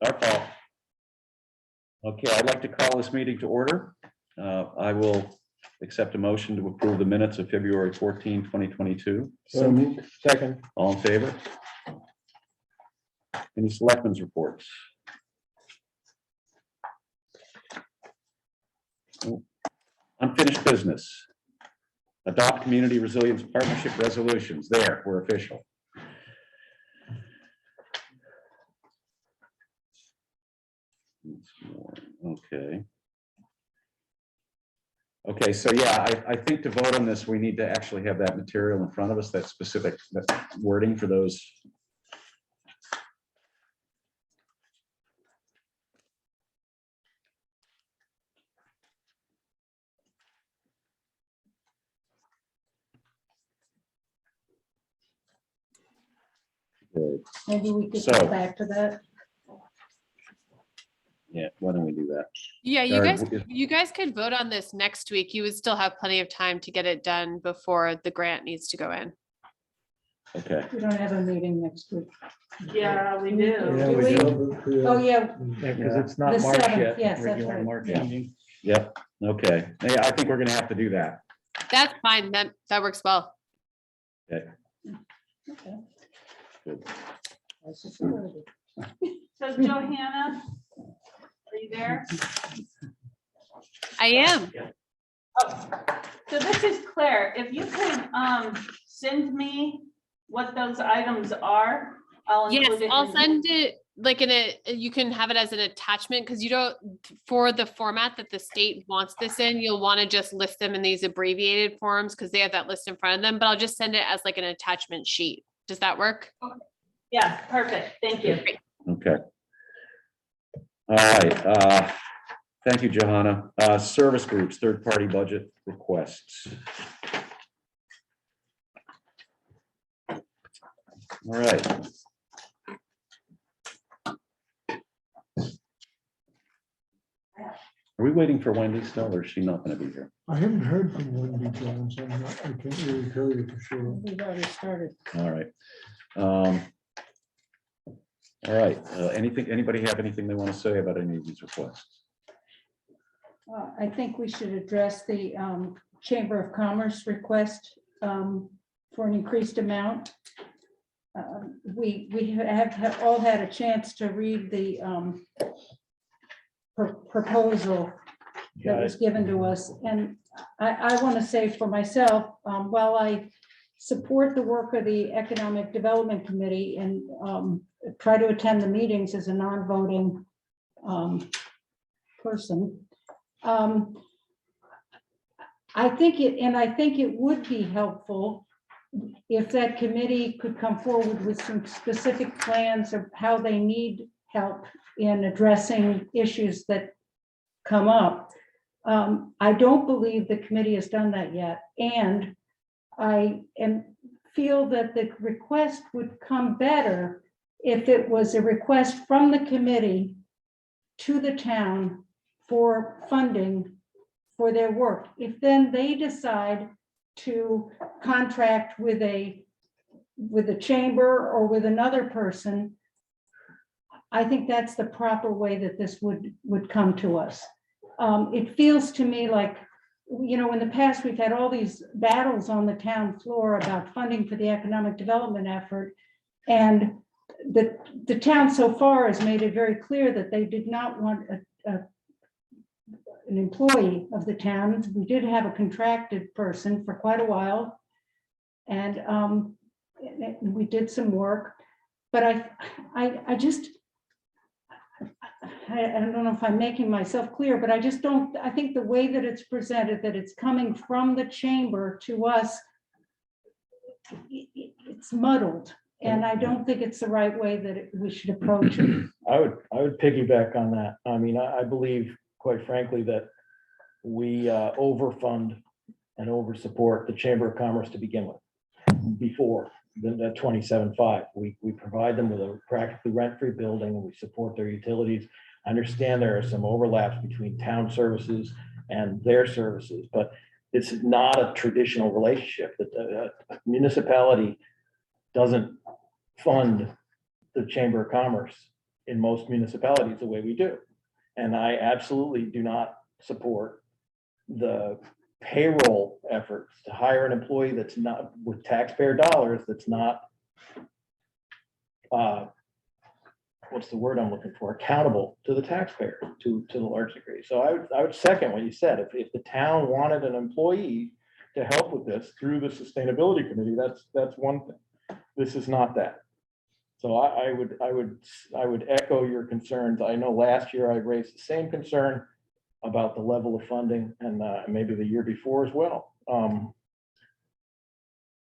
Our fault. Okay, I'd like to call this meeting to order. I will accept a motion to approve the minutes of February 14, 2022. So moved. Second. All in favor? Any selectmen's reports? Unfinished business. Adopt community resilience partnership resolutions. There, we're official. Okay. Okay, so yeah, I think to vote on this, we need to actually have that material in front of us, that specific wording for those. Good. Maybe we could So- go back to that. Yeah, why don't we do that? Yeah, Or you guys could vote on this next week. You would still have plenty of time to get it done before the grant needs to go in. Okay, We don't have a meeting next week. Yeah, we Do do. Yeah, Do we we? do. Oh, yeah, Because it's not The March 7th, yet. yes, that's regular right, March yeah. meeting. yep, okay. Yeah, I think we're gonna have to do that. That's fine. That works well. Okay, okay. good. That's just a little bit. So Johanna, are you there? I am. Oh, so this is Claire. If you could send me what those items are, I'll Yes, include it. I'll in- send it like you can have it as an attachment because you don't, for the format that the state wants this in, you'll want to just list them in these abbreviated forms because they have that list in front of them, but I'll just send it as like an attachment sheet. Does that work? Yeah, perfect. Thank you. Okay. All right, thank you, Johanna. Service groups, third-party budget requests. All right. Are we waiting for Wendy still, or is she not gonna be here? I haven't heard from Wendy Jones. I can't really tell you for sure. We've already started. All right. All right, anybody have anything they want to say about any of these requests? I think we should address the Chamber of Commerce request for an increased amount. We have all had a chance to read the proposal that was given to us. And I want to say for myself, while I support the work of the Economic Development Committee and try to attend the meetings as a non-voting person, I think it would be helpful if that committee could come forward with some specific plans of how they need help in addressing issues that come up. I don't believe the committee has done that yet. And I feel that the request would come better if it was a request from the committee to the town for funding for their work. If then they decide to contract with a chamber or with another person, I think that's the proper way that this would come to us. It feels to me like, you know, in the past, we've had all these battles on the town floor about funding for the economic development effort. And the town so far has made it very clear that they did not want an employee of the town. We did have a contracted person for quite a while. And we did some work, but I just, I don't know if I'm making myself clear, but I just don't, I think the way that it's presented, that it's coming from the chamber to us, it's muddled. And I don't think it's the right way that we should approach it. I would piggyback on that. I mean, I believe, quite frankly, that we overfund and oversupport the Chamber of Commerce to begin with. Before the 27.5, we provide them with a practically rent-free building, and we support their utilities. I understand there are some overlaps between town services and their services, but it's not a traditional relationship. That a municipality doesn't fund the Chamber of Commerce in most municipalities the way we do. And I absolutely do not support the payroll efforts to hire an employee that's not with taxpayer dollars, that's not, what's the word I'm looking for, accountable to the taxpayer to the large degree. So I would second what you said. If the town wanted an employee to help with this through the sustainability committee, that's one thing. This is not that. So I would echo your concerns. I know last year I raised the same concern about the level of funding, and maybe the year before as well.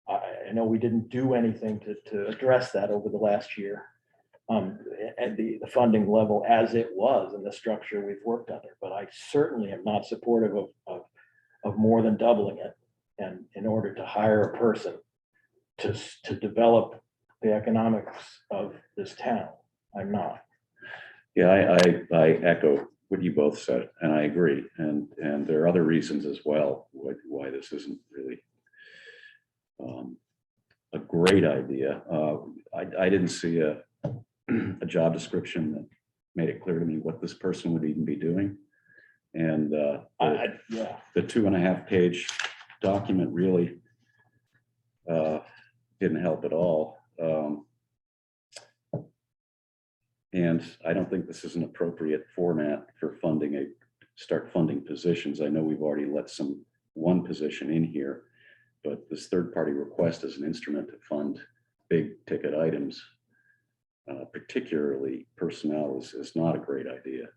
I know we didn't do anything to address that over the last year. And the funding level as it was and the structure we've worked under, but I certainly am not supportive of more than doubling it. And in order to hire a person to develop the economics of this town, I'm not. Yeah, I echo what you both said, and I agree. And there are other reasons as well why this isn't really a great idea. I didn't see a job description that made it clear to me what this person would even be doing. And the 2.5-page document really didn't help at all. And I don't think this is an appropriate format for start funding positions. I know we've already let one position in here, but this third-party request as an instrument to fund big ticket items, particularly personnel, is not a great idea.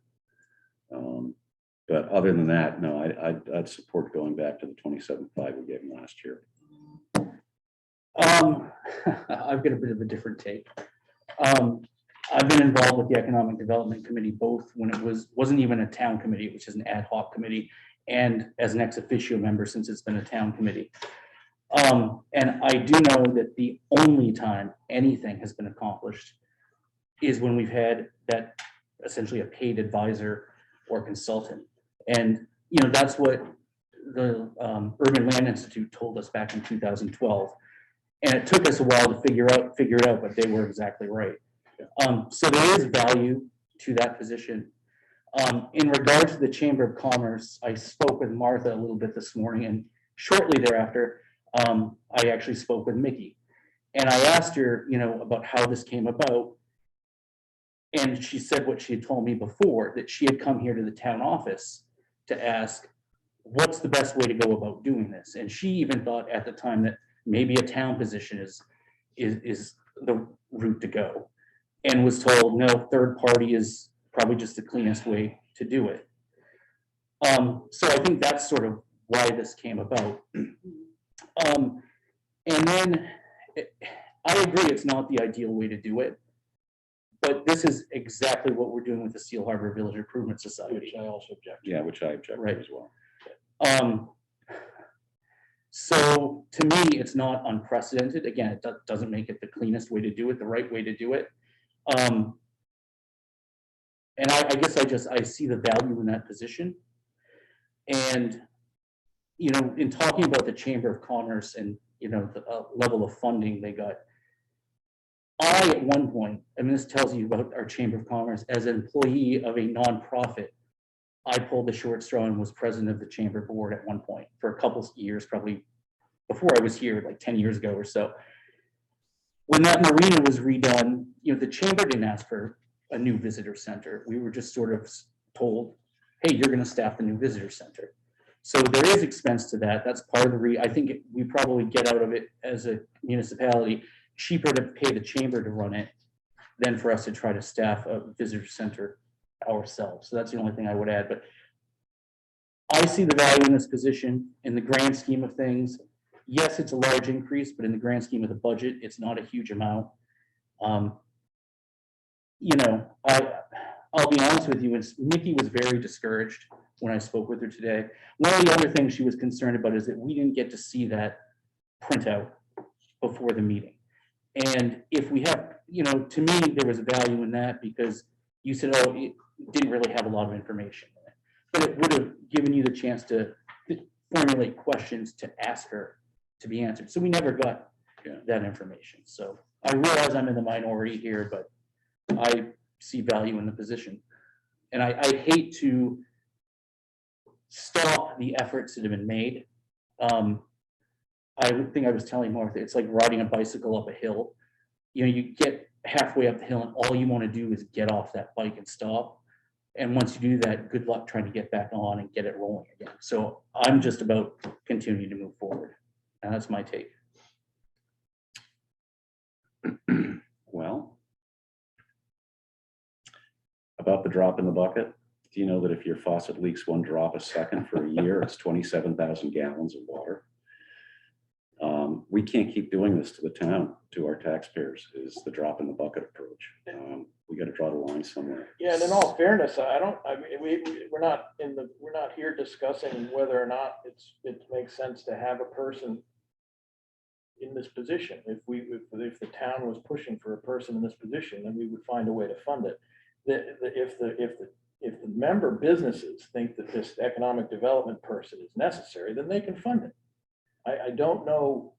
But other than that, no, I'd support going back to the 27.5 we gave them last year. I've got a bit of a different take. I've been involved with the Economic Development Committee, both when it wasn't even a town committee, which is an ad hoc committee, and as an ex officio member since it's been a town committee. And I do know that the only time anything has been accomplished is when we've had that essentially a paid advisor or consultant. And, you know, that's what the Urban Land Institute told us back in 2012. And it took us a while to figure it out, but they were exactly right. So there is value to that position. In regard to the Chamber of Commerce, I spoke with Martha a little bit this morning, and shortly thereafter, I actually spoke with Mickey. And I asked her, you know, about how this came about. And she said what she had told me before, that she had come here to the town office to ask, what's the best way to go about doing this? And she even thought at the time that maybe a town position is the route to go, and was told, no, third party is probably just the cleanest way to do it. So I think that's sort of why this came about. And then I agree it's not the ideal way to do it, but this is exactly what we're doing with the Seal Harbor Village Improvement Society. Which I also object to. Yeah, which I object Right. to as well. So to me, it's not unprecedented. Again, it doesn't make it the cleanest way to do it, the right way to do it. And I guess I see the value in that position. And, you know, in talking about the Chamber of Commerce and, you know, the level of funding they got, at one point, I mean, this tells you about our Chamber of Commerce, as an employee of a nonprofit, I pulled the short straw and was president of the Chamber board at one point for a couple of years, probably before I was here, like 10 years ago or so. When that marina was redone, you know, the Chamber didn't ask for a new visitor center. We were just sort of told, hey, you're going to staff the new visitor center. So there is expense to that. That's part of the I think we probably get out of it as a municipality cheaper to pay the Chamber to run it than for us to try to staff a visitor center ourselves. So that's the only thing I would add. But I see the value in this position in the grand scheme of things. Yes, it's a large increase, but in the grand scheme of the budget, it's not a huge amount. You know, I'll be honest with you, Nikki was very discouraged when I spoke with her today. One of the other things she was concerned about is that we didn't get to see that printout before the meeting. And if we have, you know, to me, there was value in that because you said, oh, it didn't really have a lot of information in it, but it would have given you the chance to formulate questions to ask her to be answered. So we never got that information. So I realize I'm in the minority here, but I see value in the position. And I hate to stop the efforts that have been made. I think I was telling Martha, it's like riding a bicycle up a hill. You know, you get halfway up the hill and all you want to do is get off that bike and stop. And once you do that, good luck trying to get back on and get it rolling again. So I'm just about continuing to move forward. And that's my take. Well, about the drop in the bucket, do you know that if your faucet leaks 1 drop a second for a year, it's 27,000 gallons of water? We can't keep doing this to the town, to our taxpayers, is the drop in the bucket approach. We got to draw the line somewhere. Yeah, and in all fairness, I mean, we're not here discussing whether or not it makes sense to have a person in this position. If the town was pushing for a person in this position, then we would find a way to fund it. If the member businesses think that this economic development person is necessary, then they can fund it. I don't know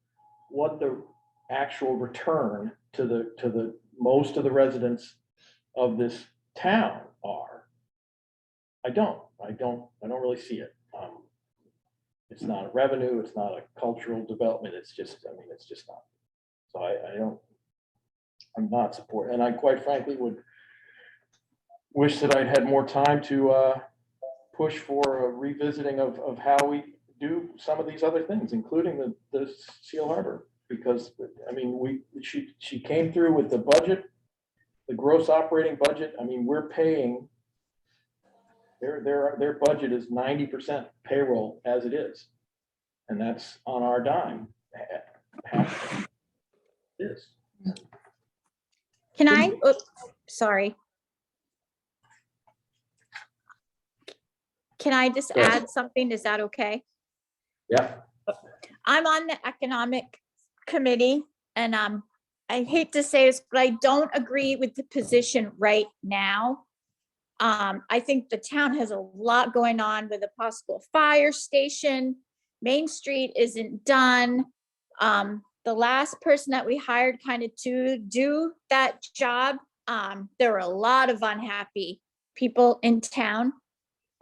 what the actual return to the most of the residents of this town are. I don't really see it. It's not a revenue, it's not a cultural development, it's just not. So I'm not supporting, and I quite frankly would wish that I'd had more time to push for a revisiting of how we do some of these other things, including the Seal Harbor, because I mean, she came through with the budget, the gross operating budget. I mean, we're paying their budget is 90% payroll as it is, and that's on our dime. Half it is. Can I, oops, sorry. Can I just Yes. add something? Is that okay? Yeah. I'm on the economic committee, and I hate to say this, but I don't agree with the position right now. I think the town has a lot going on with a possible fire station. Main Street isn't done. The last person that we hired kind of to do that job, there were a lot of unhappy people in town.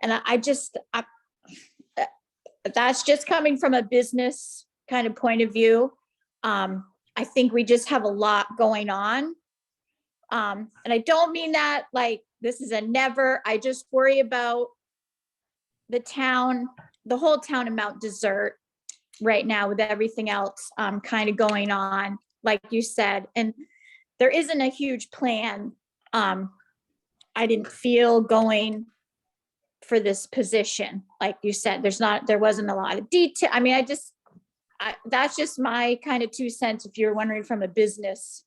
And that's just coming from a business kind of point of view. I think we just have a lot going on. And I don't mean that like this is a never, I just worry about the town, the whole town of Mount Desert right now with everything else kind of going on, like you said, and there isn't a huge plan. I didn't feel going for this position. Like you said, there wasn't a lot of detail. I mean, that's just my kind of 2 cents. If you're wondering from a business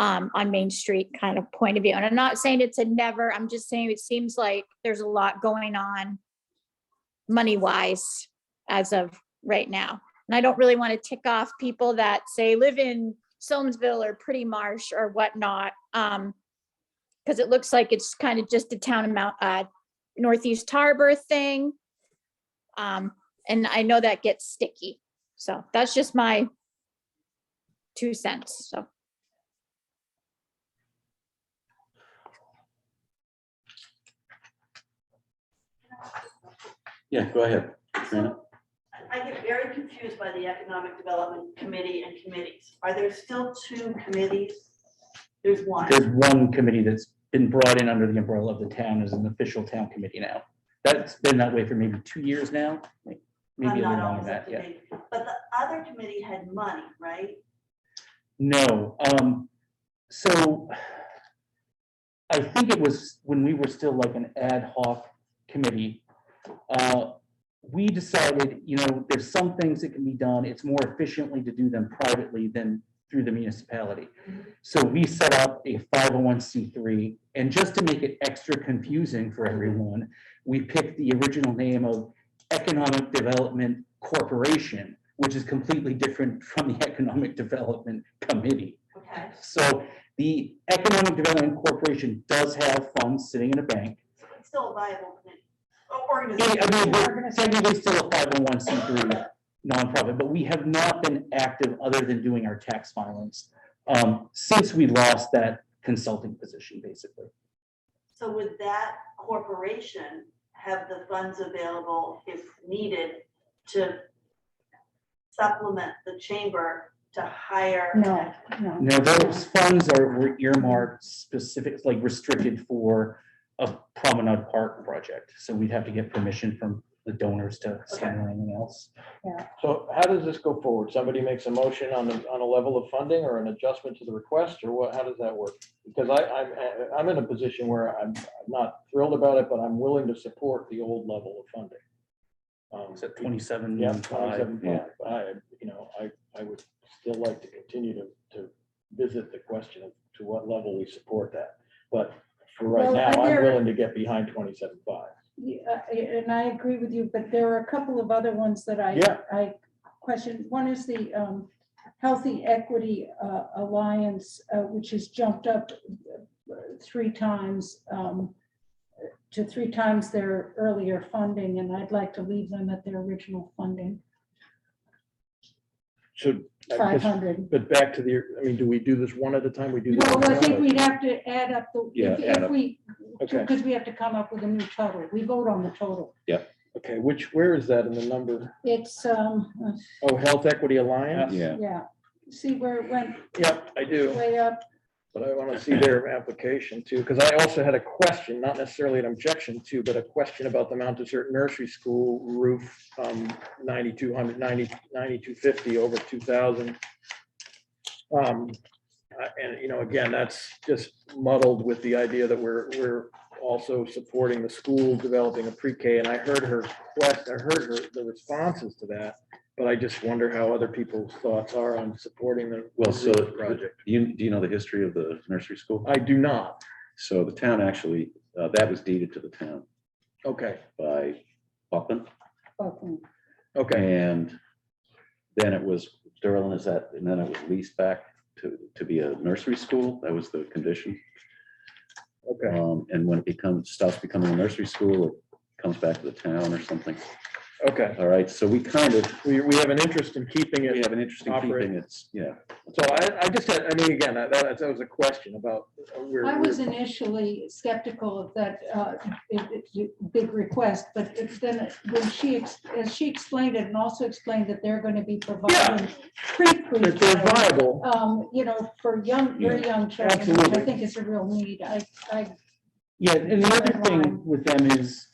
on Main Street kind of point of view. And I'm not saying it's a never, I'm just saying it seems like there's a lot going on money wise as of right now. And I don't really want to tick off people that say live in Soamesville or Pretty Marsh or whatnot. Because it looks like it's kind of just a town of Northeast Harbor thing. And I know that gets sticky. So that's just my 2 cents. So. Yeah, go ahead, Katrina. I get very confused by the Economic Development Committee and committees. Are there still 2 committees? There's one. There's one committee that's been brought in under the umbrella of the town as an official town committee now. That's been that way for maybe 2 years now, maybe a I'm little not longer always than up that, to yeah. date. But the other committee had money, right? No, so I think it was when we were still like an ad hoc committee. We decided, you know, there's some things that can be done. It's more efficiently to do them privately than through the municipality. So we set up a 501c3, and just to make it extra confusing for everyone, we picked the original name of Economic Development Corporation, which is completely different from the Economic Development Committee. Okay. So the Economic Development Corporation does have funds sitting in a bank. It's still a viable committee. Yeah, Organization. I mean, we're technically still a 501c3 nonprofit, but we have not been active other than doing our tax filings since we lost that consulting position, basically. So would that corporation have the funds available if needed to supplement the chamber to hire? No, no. No, those funds were earmarked specific, like restricted for a Promenade Park project. So we'd have to get permission from the donors to spend on anything else. So how does this go forward? Somebody makes a motion on a level of funding or an adjustment to the request, or what, how does that work? Because I'm in a position where I'm not thrilled about it, but I'm willing to support the old level of funding. Is that 27? Yeah, 27.5. I would still like to continue to visit the question of to what level we support that. But for right Well, now, I'm there- willing to get behind 27.5. Yeah, and I agree with you, but there are a couple of other ones that Yeah. I questioned. One is the Healthy Equity Alliance, which has jumped up 3 times to 3 times their earlier funding, and I'd like to leave them at their original funding, Should, 500. but back to the, I mean, do we do this one at a time? We do. this No, one I at a think time? we'd have to add up the, Yeah, add if up. we, Okay. because we have to come up with a new total. We vote on the total. Okay, where is that in the number? It's, Oh, Health Equity Alliance? Yeah, yeah, see where it went Yep, I do. way up. But I want to see their application too, because I also had a question, not necessarily an objection to, but a question about the Mount Desert Nursery School roof, 9,200, 9,250 over 2,000. And, again, that's just muddled with the idea that we're also supporting the school developing a pre-K. And I heard the responses to that, but I just wonder how other people's thoughts are on supporting the well, so roof project. do you know the history of the nursery school? I do not. So the town actually, that was deeded to the town Okay, by Hoffman. okay, And then it was, Sterling, is that, and then it was leased back to be a nursery school. That was the condition. okay. And when it stops becoming a nursery school, it comes back to the town or something. Okay, All right, so we kind of, we have an interest in keeping we it. have an interest in keeping it's, yeah. So I just had, I mean, again, that was a question about. I was initially skeptical of that big request, but then when as she explained it and also explained that they're going to be providing That they're viable. for very young children, which I Absolutely. think is a real need. Yeah, and the other thing with them is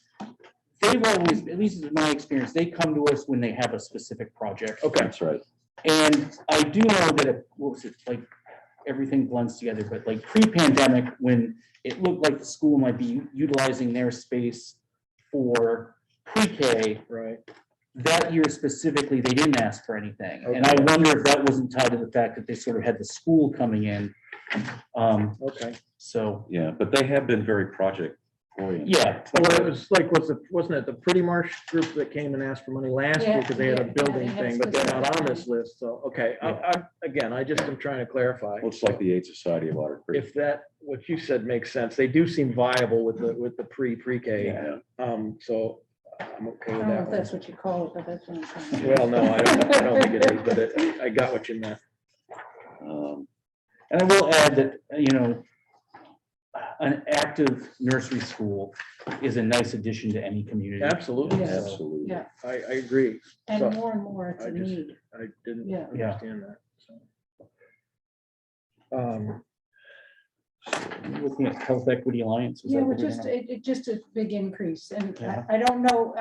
they've always, at least in my experience, they come to us when they have a specific project. Okay, That's right. And I do know that, everything blends together, but like pre-pandemic, when it looked like the school might be utilizing their space for pre-K, right. that year specifically, they didn't ask for anything. And I wonder if that wasn't tied to the fact that they sort of had the school coming in. Okay. So, Yeah, but they have been very project oriented. yeah, Well, it was like, wasn't it the Pretty Marsh group that came and asked for money last year because they had a Yeah, building they had thing, but they're not on specific this list, so, okay. Again, I just am trying to clarify. Looks like the Aid Society of Otter Creek. If that, what you said makes sense, they do seem viable with the pre-K. Yeah. So I'm okay I with don't know that if that's one. what you call it, but that's what I'm saying. Well, no, I don't think it is, but I got what you meant. and I will add that, an active nursery school is a nice addition to any community. Absolutely. Yes. Absolutely. Yeah. I agree. And So, more and more, it's I a just- need. I didn't Yeah. Yeah. understand that. So. Looking at Health Equity Alliance. is Yeah, that well, what we're just, gonna- just a big increase, and Yeah. I don't know,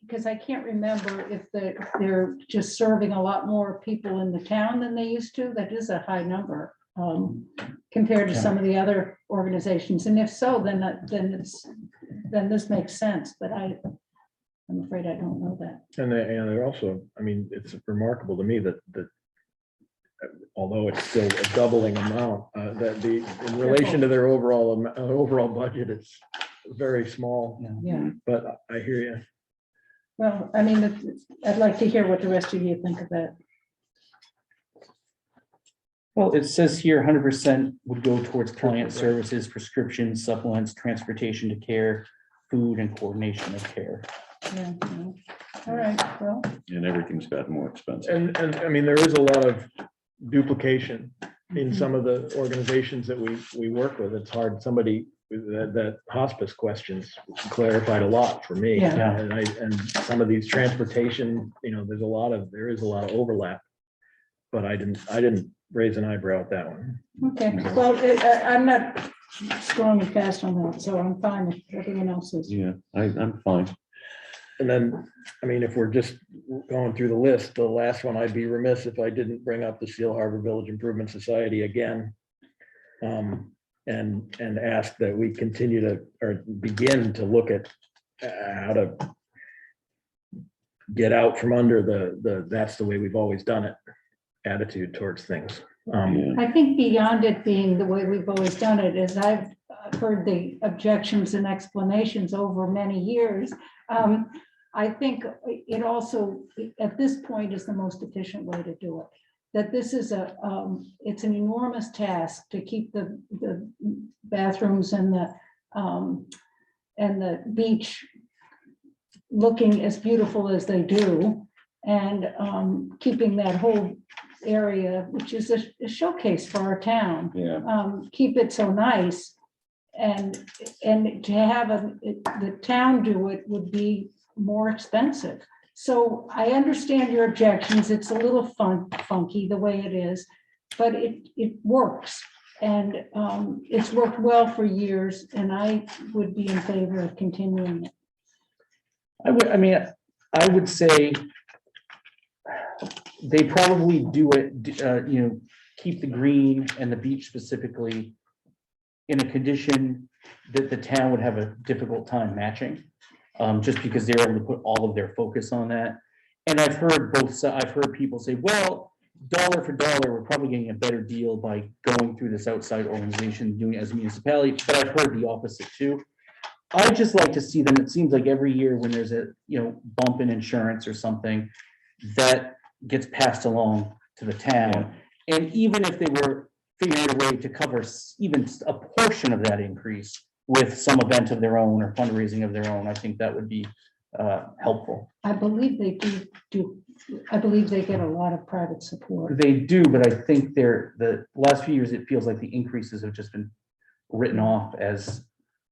because I can't remember if they're just serving a lot more people in the town than they used to. That is a high number compared to some of the other organizations, and if so, then this makes sense, but I'm afraid I don't know that. And they're also, I mean, it's remarkable to me that although it's still a doubling amount, that in relation to their overall budget, it's very small, Yeah, but I hear you. well, I mean, I'd like to hear what the rest of you think of that. Well, it says here 100% would go towards client services, prescriptions, supplements, transportation to care, food, and coordination of care. Yeah, all right, well, And everything's gotten more expensive. And I mean, there is a lot of duplication in some of the organizations that we work with. It's hard, somebody that hospice questions clarified a lot for me. Yeah. And some of these transportation, there is a lot of overlap. But I didn't raise an eyebrow at that one. Okay, well, I'm not strong and fast on that, so I'm fine if everyone else is. Yeah, I'm fine. And then, if we're just going through the list, the last one, I'd be remiss if I didn't bring up the Seal Harbor Village Improvement Society again. And ask that we continue to, or begin to look at how to get out from under that's the way we've always done it attitude towards things. Yeah. I think beyond it being the way we've always done it, is I've heard the objections and explanations over many years. I think it also, at this point, is the most efficient way to do it. That this is it's an enormous task to keep the bathrooms and the beach looking as beautiful as they do, and keeping that whole area, which is a showcase for our town, keep it so nice. And to have the town do it would be more expensive. So I understand your objections. It's a little funky the way it is, but it works. And it's worked well for years, and I would be in favor of continuing it. I would say they probably do it, keep the green and the beach specifically in a condition that the town would have a difficult time matching. Just because they're able to put all of their focus on that. And I've heard I've heard people say, well, dollar for dollar, we're probably getting a better deal by going through this outside organization, doing it as a municipality, but I've heard the opposite too. I just like to see them, it seems like every year when there's a bump in insurance or something, that gets passed along to the town. Yeah. And even if they were figuring out a way to cover even a portion of that increase with some event of their own or fundraising of their own, I think that would be helpful. I believe they do. I believe they get a lot of private support. They do, but I think the last few years, it feels like the increases have just been written off as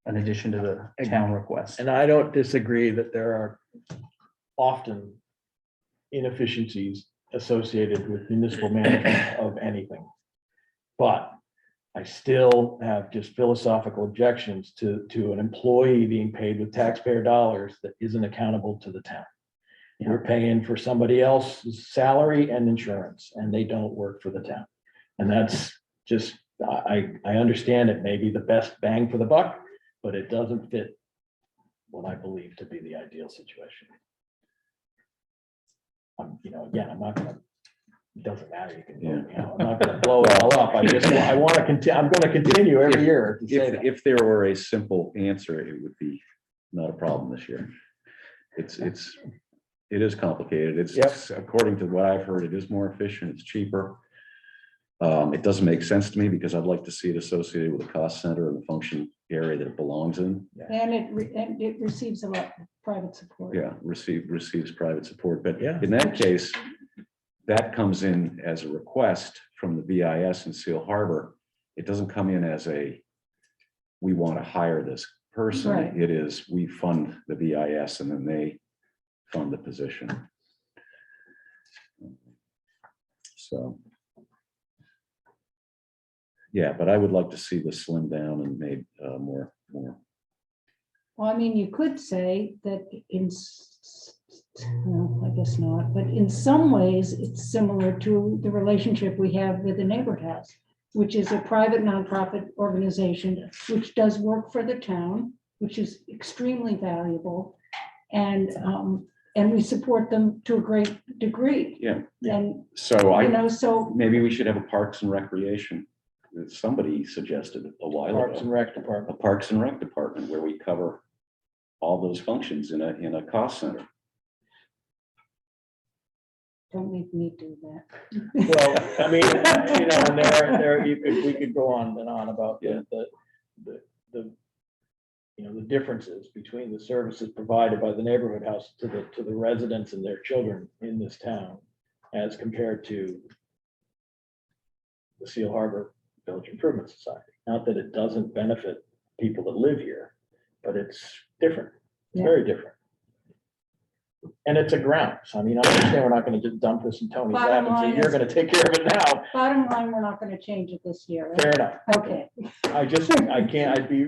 an addition to the town request. And I don't disagree that there are often inefficiencies associated with municipal management of anything. But I still have just philosophical objections to an employee being paid with taxpayer dollars that isn't accountable to the town. You're paying for somebody else's salary and insurance, and they don't work for the town. And that's just, I understand it may be the best bang for the buck, but it doesn't fit what I believe to be the ideal situation. Again, I'm not gonna, it doesn't matter, you can vote me out. I'm not gonna blow it all up. I want to continue, I'm gonna continue every year to say that. If there were a simple answer, it would be not a problem this year. It is complicated. It's according to what I've heard, it is more efficient, it's cheaper. It doesn't make sense to me because I'd like to see it associated with the cost center and the function area that it belongs in. And it receives a lot of private support. Yeah, receives private support. But in that case, that comes in as a request from the BIS in Seal Harbor. It doesn't come in as we want to hire this person. Right. It is, we fund the BIS and then they fund the position. So. Yeah, but I would like to see this slimmed down and made more. Well, I mean, you could say that well, I guess not, but in some ways it's similar to the relationship we have with the Neighborhood House, which is a private nonprofit organization, which does work for the town, which is extremely valuable. And we support them to a great degree. Yeah. And so so maybe we should have a Parks and Recreation. Somebody suggested a while ago. Parks and Rec Department. A Parks and Rec Department where we cover all those functions in a cost center. don't make me do that. Well, I mean, and there, if we could go on and on about the differences between the services provided by the Neighborhood House to the residents and their children in this town as compared to the Seal Harbor Village Improvement Society. Not that it doesn't benefit people that live here, but it's different. It's Yeah. very different. And it's a ground. So I mean, I understand we're not gonna just dump this in Tony's lap Bottom and line say, you're is- gonna take care of it now. Bottom line, we're not gonna change it this year, right? Fair enough. Okay, I can't, I'd be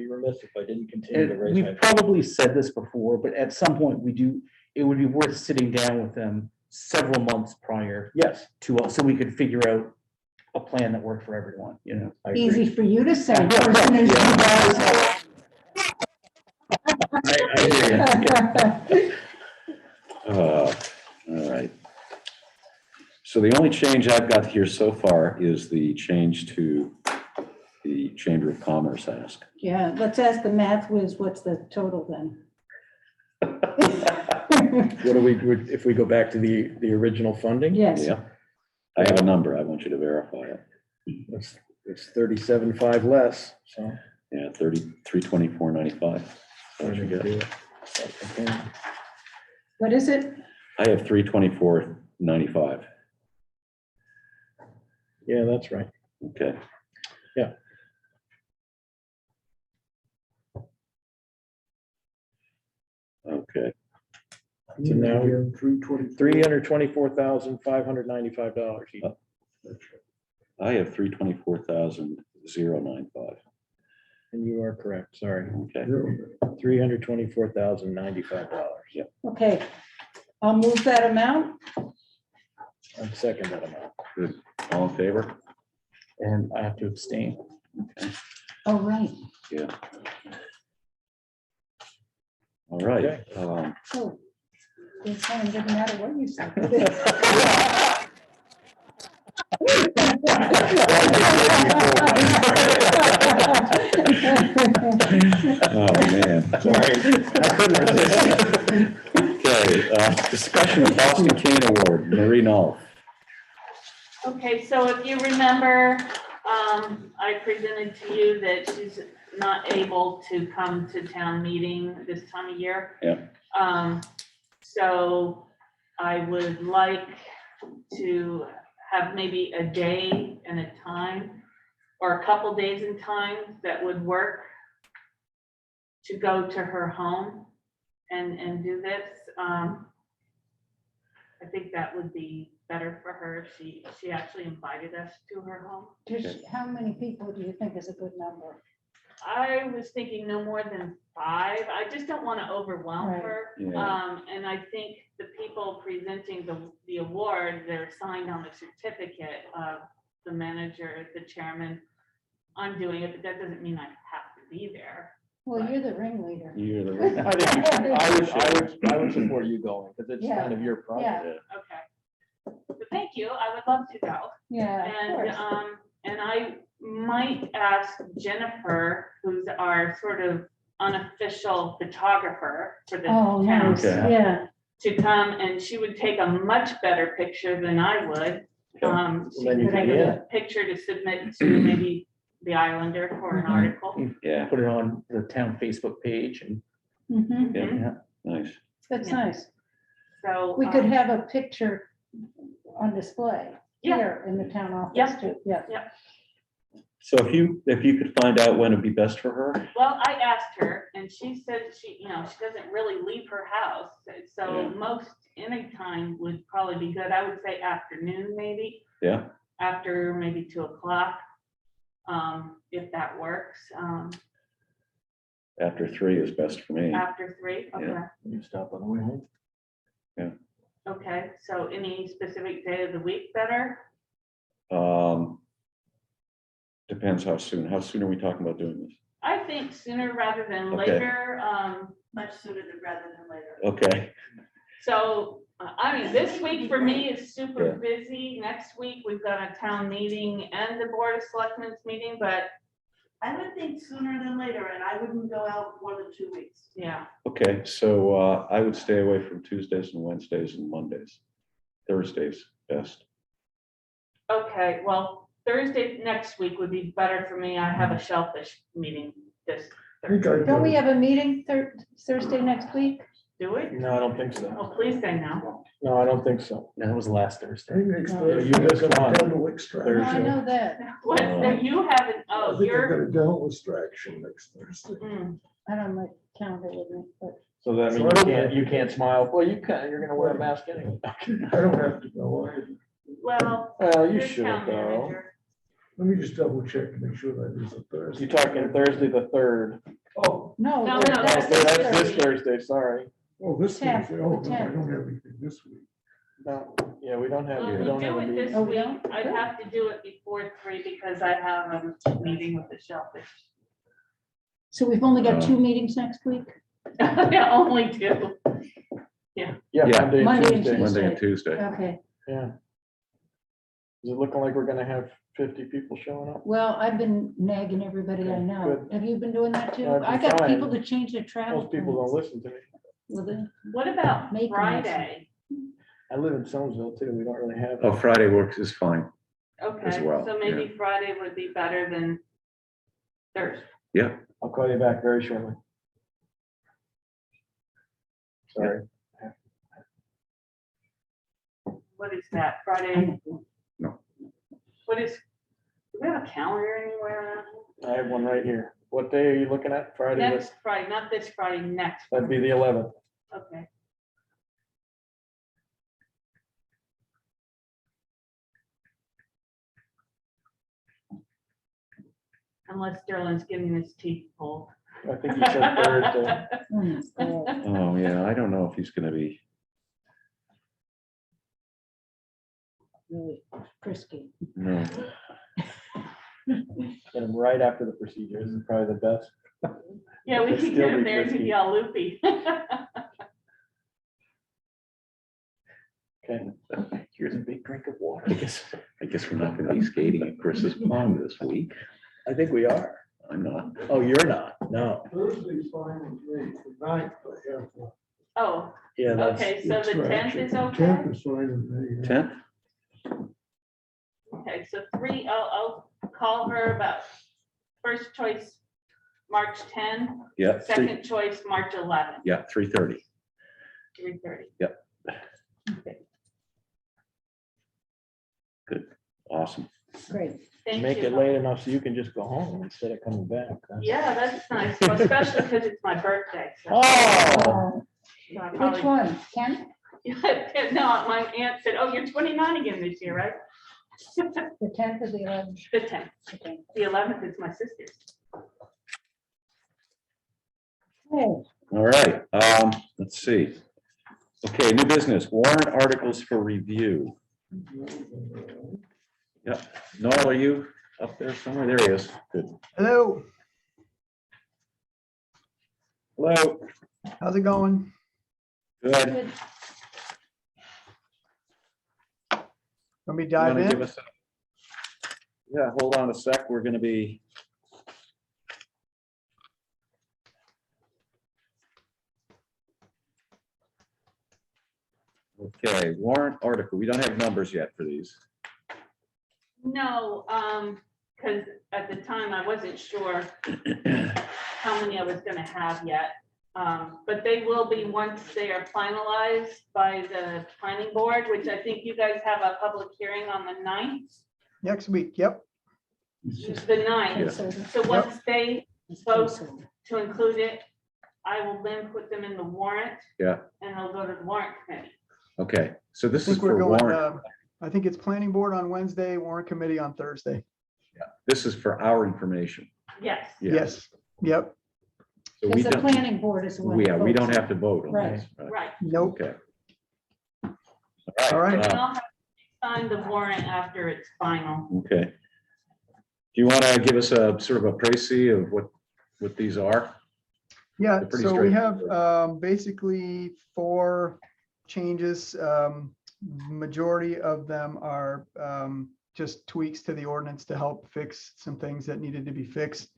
remiss if I didn't continue to And raise my. we've probably said this before, but at some point it would be worth sitting down with them several months prior Yes. to, so we could figure out a plan that worked for everyone, you know? I agree. easy for you to say. person who's- I hear you. All right. So the only change I've got here so far is the change to the Chamber of Commerce ask. Yeah, let's ask the math whiz, what's the total then? What do we, if we go back to the original funding? Yes, Yeah. I have a number. I want you to verify it. It's 37.5 less, so. Yeah, 324.95. What you got? Okay. what is it? I have 324.95. Yeah, that's right. Okay. Yeah. Okay. So now we're $324,595. $324,595. I have 324,095. And you are correct, sorry. Okay. $324,095. Okay, I'll move that amount. I'd second that amount. Good. All in favor? And I have to abstain. Oh, right. Yeah. All right. Okay. Oh, this time doesn't matter what you say. Oh, man. Sorry. I couldn't resist. Okay, discussion of Boston Cane Award, Marie Knoll. Okay, so if you remember, I presented to you that she's not able to come to town meeting this time of year. Yeah. So I would like to have maybe a day and a time, or a couple days and times that would work to go to her home and do this. I think that would be better for her. She actually invited us to her home. How many people do you think is a good number? I was thinking no more than 5. I just don't want to overwhelm Right. her. Yeah. And I think the people presenting the award, they're signed on the certificate of the manager, the chairman. I'm doing it, but that doesn't mean I have to be there. Well, you're the ringleader. You're the. I think you should. I would support you going, because it's Yeah. kind of your project. Yeah. Okay. But thank you. I would love to go. Yeah, of And, course. and I might ask Jennifer, who's our sort of unofficial photographer for the Oh, town, nice, Okay. yeah. to come, and she would take a much better picture than I would. She then you could can- take yeah. a picture to submit to maybe the Islander for an Mhm. article. Yeah, Put it on the town Facebook page and, Mhm. yeah, yeah. nice. That's Yeah. nice. So. We could have a picture on display Yeah. here in the town Yeah. office too, yeah. So if you could find out when it'd be best for her, Well, I asked her and she said she doesn't really leave her house. So Yeah. most any time would probably be good. I would say afternoon, maybe yeah, after maybe 2:00, if that works. after 3 is best for me. After 3, okay. Yeah. You stop on the way home. Okay, so any specific day of the week better? Depends how soon. How soon are we talking about doing this? I think sooner rather than Okay. later. Much sooner rather than later. Okay, So, I mean, this week for me is super Yeah. busy. Next week, we've got a town meeting and the Board of Selectmen's meeting, but I would think sooner than later, and I wouldn't go out more than 2 weeks. yeah. okay, so I would stay away from Tuesdays and Wednesdays and Mondays. Thursdays best. Okay, well, Thursday next week would be better for me. I have a shellfish meeting this Thursday. Don't we have a meeting Thursday next week? Do we? No, I don't think so. Oh, please say no. No, I don't think so. No, that was last Thursday. Maybe next Yeah, Thursday, you missed I've got a one. dental extraction. No, I know that. What, so you haven't, I oh, think I've got you're, a dental extraction next Thursday. I don't like calendar with me, but So that So means I don't you can't smile. Well, you can, you're gonna wear a mask anyway. I don't have to go. well, Well, you you're should town though. manager. Let me just double check to make sure that is a Thursday. You're talking Thursday the 3rd. Oh, no. No, that- no, that's that's this That's this Thursday. Thursday, sorry. oh, this Tenth, Thursday. Oh, the no, I 10th. don't have anything this week. No, yeah, we don't have, Well, we we don't have do a it meeting. this Oh, we week. don't? I'd have to do it before 3 because I have a meeting with the shellfish. So we've only got 2 meetings next week? Yeah, only 2. Yeah, Yeah. Monday and Monday and Tuesday. Monday and Tuesday. Okay, Yeah. Is it looking like we're gonna have 50 people showing up? well, I've been nagging everybody I Okay, know. good. Have you been doing that too? I've been I got trying. people to change their travel Most people don't plans. listen to me. Well, then, What about Make them Friday? I live in Somerville too. We don't really have. Oh, Friday works is fine. Okay, well, so maybe Friday would be better than Thursday. Yeah, I'll call you back very shortly. Sorry. What is that, Friday? What is, do we have a calendar anywhere around here? I have one right here. What day are you looking at? Friday? Next Friday, not this Friday, next. That'd be the 11th. Okay. Unless Sterling's giving his teeth pulled. I think you said Thursday. oh, yeah, I don't know if he's gonna be, really frisky. no. Get him right after the procedure. This is probably the best. Yeah, we It'd could still get him be there and he'd frisky. be all loopy. Okay. Here's a big drink of water. I guess we're not gonna be skating at Chris's pond this week. I think we are. I'm not. Oh, you're not? No. Thursday's fine with me. The 9th, I have Oh, Yeah, that's. okay, so the 10th is okay? 10th is fine with me. yeah. 10th? Okay, so 3, I'll call her about first choice, March 10, Yeah, second choice, March 11, yeah, 3:30. 3:30. Awesome. Great. Thank Make it you. late enough so you can just go home instead of coming back. Yeah, that's nice, well, especially because it's my birthday. so- Oh, so I Which probably- one? Ken? No, my aunt said, oh, you're 29 again this year, right? The 10th or the 11th? The 10th, Okay. the 11th is my sister's. Oh, All right, let's see. Okay, new business, warrant articles for review. Yeah, Noel, are you up there somewhere? There he is. Good. Hello, Hello. how's it going? Good. good. Let me You dive wanna give in. us Yeah, hold on a sec. We're gonna be. Okay, warrant article. We don't have numbers yet for these. No, because at the time I wasn't sure how many I was gonna have yet. But they will be once they are finalized by the planning board, which I think you guys have a public hearing on the 9th. Next week, yep. The 9th. So once they vote to include it, I will then put them in the warrant. Yeah. And it'll go to the warrant committee. Okay, so I this is think we're for going, warrant. I think it's planning board on Wednesday, warrant committee on Thursday. This is for our information. Yes. Yeah. Yes, yep, So we Because the don't, planning board is the one. yeah, we that don't votes. have to vote on Right. this. right? Right. nope. Okay. All right. And I'll have to sign the warrant after it's final. Okay. Do you want to give us a sort of a précis of what these are? Yeah, They're pretty so we have straightforward. basically 4 changes. Majority of them are just tweaks to the ordinance to help fix some things that needed to be fixed.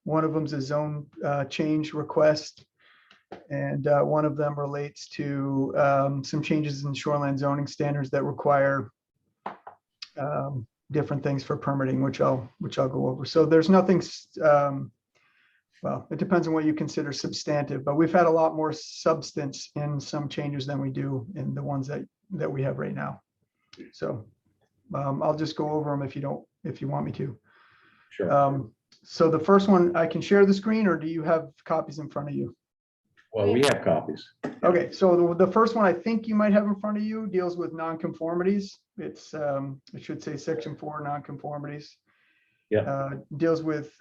One of them is a zone change request. And one of them relates to some changes in shoreline zoning standards that require different things for permitting, which I'll go over. So there's nothing well, it depends on what you consider substantive, but we've had a lot more substance in some changes than we do in the ones that we have right now. So I'll just go over them if you want me to. Sure. So the first one, I can share the screen, or do you have copies in front of you? Well, we have copies. Okay, so the first one I think you might have in front of you deals with nonconformities. It's it should say section 4 nonconformities. Yeah. Deals with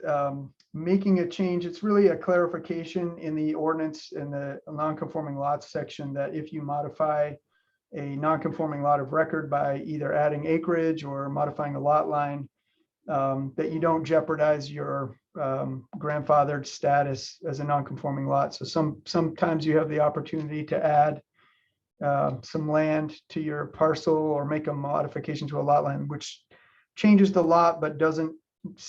making a change. It's really a clarification in the ordinance in the nonconforming lots section that if you modify a nonconforming lot of record by either adding acreage or modifying a lot line, that you don't jeopardize your grandfathered status as a nonconforming lot. So sometimes you have the opportunity to add some land to your parcel or make a modification to a lot line, which changes the lot but doesn't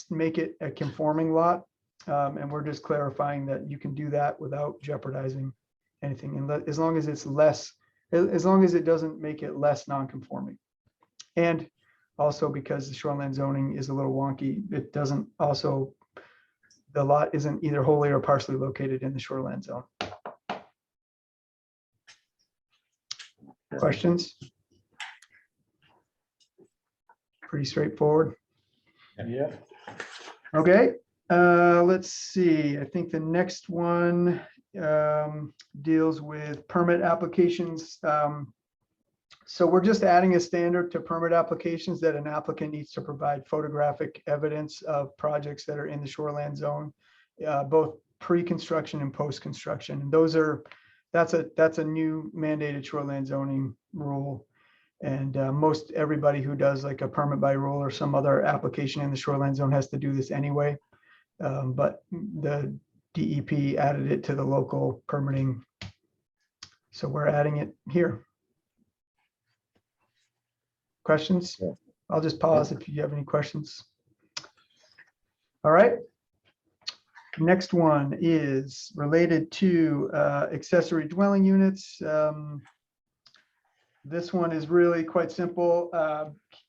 make it a conforming lot. And we're just clarifying that you can do that without jeopardizing anything, and as long as it's less, as long as it doesn't make it less non-conforming. And also because the shoreline zoning is a little wonky, it doesn't also, the lot isn't either wholly or partially located in the shoreline zone. Questions? Pretty straightforward. Yeah. Okay, let's see. I think the next one deals with permit applications. So we're just adding a standard to permit applications that an applicant needs to provide photographic evidence of projects that are in the shoreline zone, both pre-construction and post-construction. And those are, that's a new mandated shoreline zoning rule. And most everybody who does like a permit by rule or some other application in the shoreline zone has to do this anyway. But the DEP added it to the local permitting. So we're adding it here. Questions? Yeah. I'll just pause if you have any questions. All right. Next one is related to accessory dwelling units. This one is really quite simple.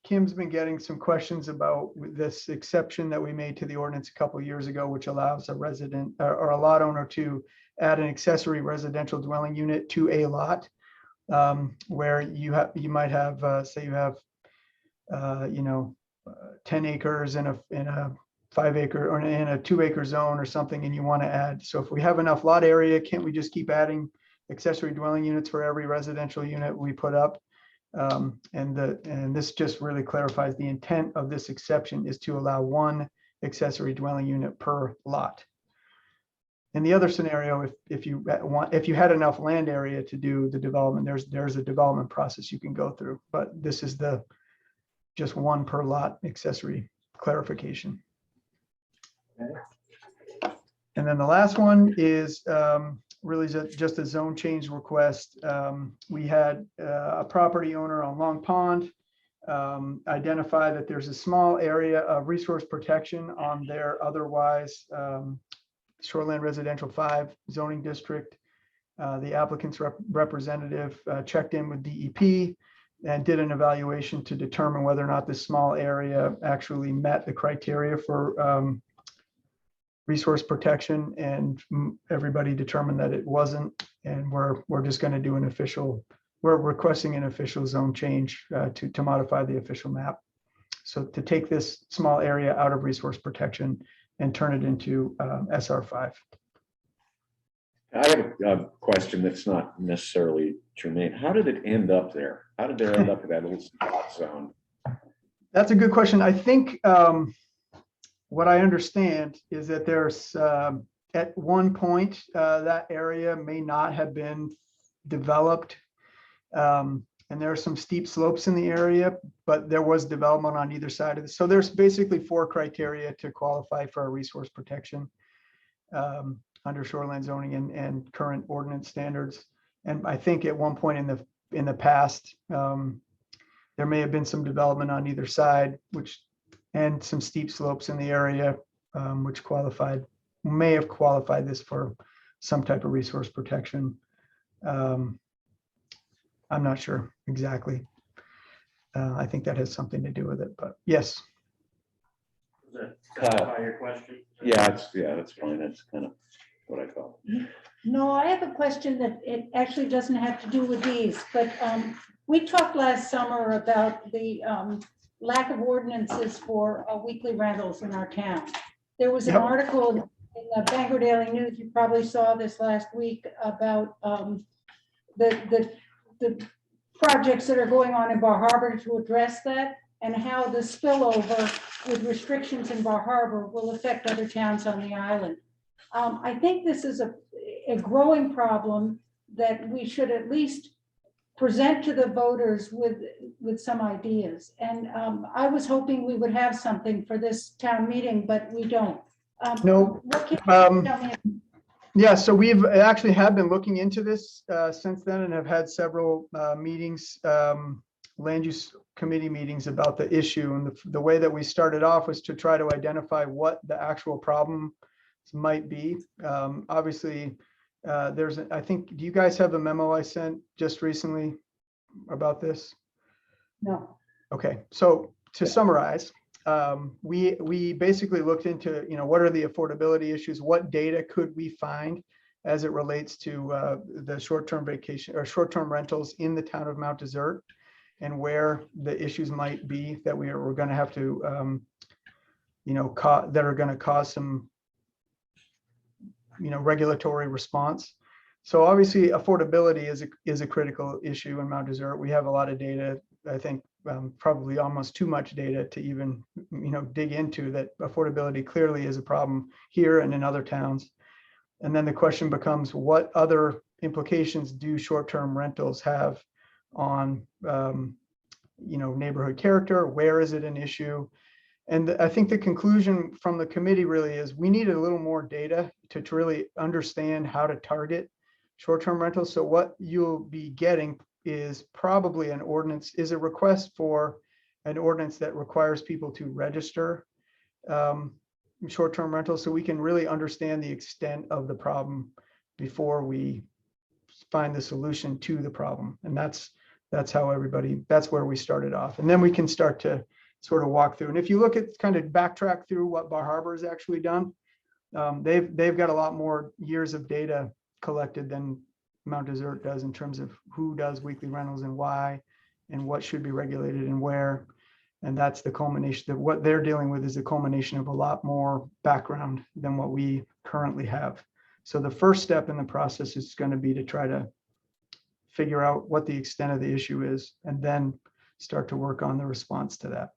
Kim's been getting some questions about this exception that we made to the ordinance a couple of years ago, which allows a resident or a lot owner to add an accessory residential dwelling unit to a lot, where you might have, say you have, 10 acres in a 5 acre or in a 2 acre zone or something, and you want to add. So if we have enough lot area, can't we just keep adding accessory dwelling units for every residential unit we put up? And this just really clarifies the intent of this exception is to allow one accessory dwelling unit per lot. In the other scenario, if you had enough land area to do the development, there's a development process you can go through, but this is the just one per lot accessory clarification. Okay. And then the last one is really just a zone change request. We had a property owner on Long Pond identify that there's a small area of resource protection on their otherwise Shoreland Residential 5 zoning district. The applicant's representative checked in with DEP and did an evaluation to determine whether or not this small area actually met the criteria for resource protection, and everybody determined that it wasn't. And we're just going to do we're requesting an official zone change to modify the official map. So to take this small area out of resource protection and turn it into SR5. I have a question that's not necessarily germane. How did it end up there? How did there end up in that little spot zone? That's a good question. I think what I understand is that there's at one point that area may not have been developed. And there are some steep slopes in the area, but there was development on either side of it. So there's basically 4 criteria to qualify for a resource protection under shoreline zoning and current ordinance standards. And I think at one point in the past, there may have been some development on either side, and some steep slopes in the area, which may have qualified this for some type of resource protection. I'm not sure exactly. I think that has something to do with it, but yes. clarify your question? Yeah, that's fine. That's kind of what I thought. No, I have a question that it actually doesn't have to do with these, but we talked last summer about the lack of ordinances for weekly rentals in our town. There was an Yep. article in the Bangor Daily News, you probably saw this last week, about the projects that are going on in Bar Harbor to address that, and how the spillover with restrictions in Bar Harbor will affect other towns on the island. I think this is a growing problem that we should at least present to the voters with some ideas. And I was hoping we would have something for this town meeting, but we don't. No. What can you tell me? Yeah, so we've actually have been looking into this since then and have had several meetings, land use committee meetings about the issue. And the way that we started off was to try to identify what the actual problem might be. Obviously, I think, do you guys have the memo I sent just recently about this? No. Okay, so to summarize, we basically looked into, what are the affordability issues? What data could we find as it relates to the short-term vacation or short-term rentals in the town of Mount Desert, and where the issues might be that we're going to have to, that are going to cause some, regulatory response. So obviously affordability is a critical issue in Mount Desert. We have a lot of data, I think probably almost too much data to even, dig into that. Affordability clearly is a problem here and in other towns. And then the question becomes, what other implications do short-term rentals have on, neighborhood character? Where is it an issue? And I think the conclusion from the committee really is we need a little more data to really understand how to target short-term rentals. So what you'll be getting is probably a request for an ordinance that requires people to register short-term rentals, so we can really understand the extent of the problem before we find the solution to the problem. And that's where we started off. And then we can start to sort of walk through. And if you look at kind of backtrack through what Bar Harbor has actually done, they've got a lot more years of data collected than Mount Desert does in terms of who does weekly rentals and why, and what should be regulated and where. And that's the culmination of what they're dealing with, is the culmination of a lot more background than what we currently have. So the first step in the process is going to be to try to figure out what the extent of the issue is, and then start to work on the response to that.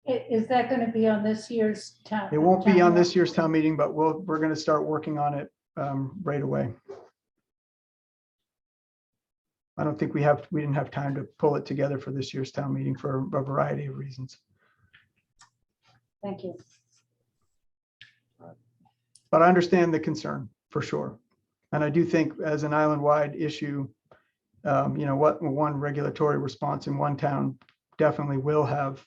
Is that going to be on this year's town? It won't be on this year's town meeting, but we're going to start working on it right away. I don't think we didn't have time to pull it together for this year's town meeting for a variety of reasons. Thank you. But I understand the concern for sure. And I do think as an island-wide issue, what one regulatory response in one town definitely will have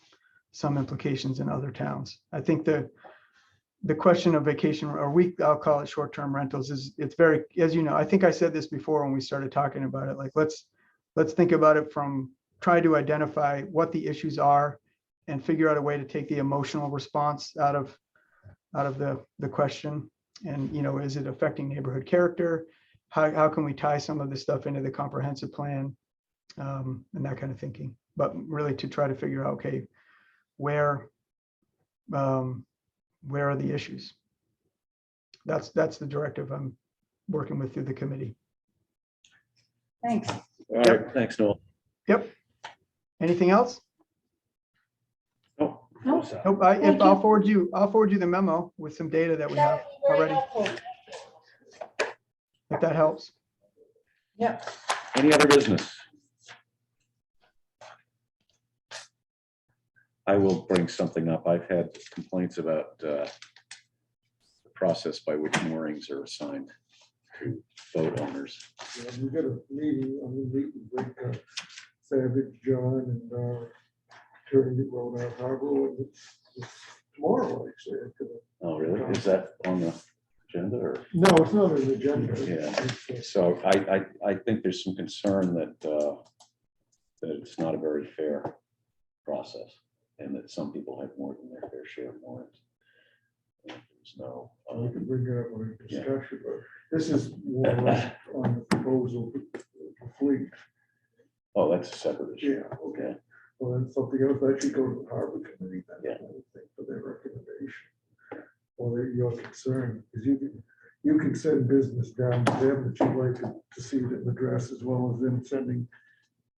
some implications in other towns. I think the question of vacation or I'll call it short-term rentals, it's very, as you know, I think I said this before when we started talking about it, like, let's think about it from try to identify what the issues are and figure out a way to take the emotional response out of the question. And, is it affecting neighborhood character? How can we tie some of this stuff into the comprehensive plan, and that kind of thinking, but really to try to figure out, okay, where are the issues? That's the directive I'm working with through the committee. Thanks. All right, thanks, Noel. Yep. Anything else? No. No. Nope. Thank I'll you. forward you the memo with some data that we have That would be very already, helpful. if that helps. Yep. Any other business? I will bring something up. I've had complaints about the process by which moorings are assigned to boat owners. Yeah, we got a meeting, I'm gonna meet with Savage, John, and attorney that wrote out Harbor, and it's tomorrow, actually. Oh, really? Is that on the agenda or? No, it's not an agenda. Yeah. It's, So I think there's some concern that it's not a very fair process. and that some people have more than their fair share of moorings. And there's no, We can bring it up on a Yeah. discussion, but this is more or less on the proposal for fleet. oh, that's a separate issue. Yeah, okay. Well, then something else, I should go to the harbor committee then, Yeah. I would think, for their recommendation. Or your concern, because you can send business down to them that you'd like to see them address as well as them sending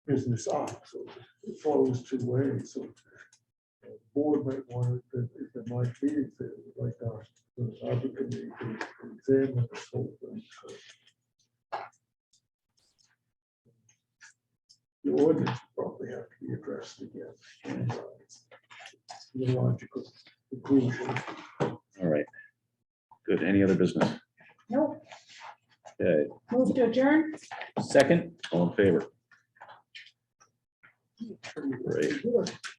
business up, so it flows two ways, so. The board might want it, if there might be, if they would like us, the harbor committee to examine this whole thing. so. The ordinance probably have to be addressed again. The logical conclusion. All right. Good. Any other business? Nope, Okay, move to adjourn. Second? all in favor? Great.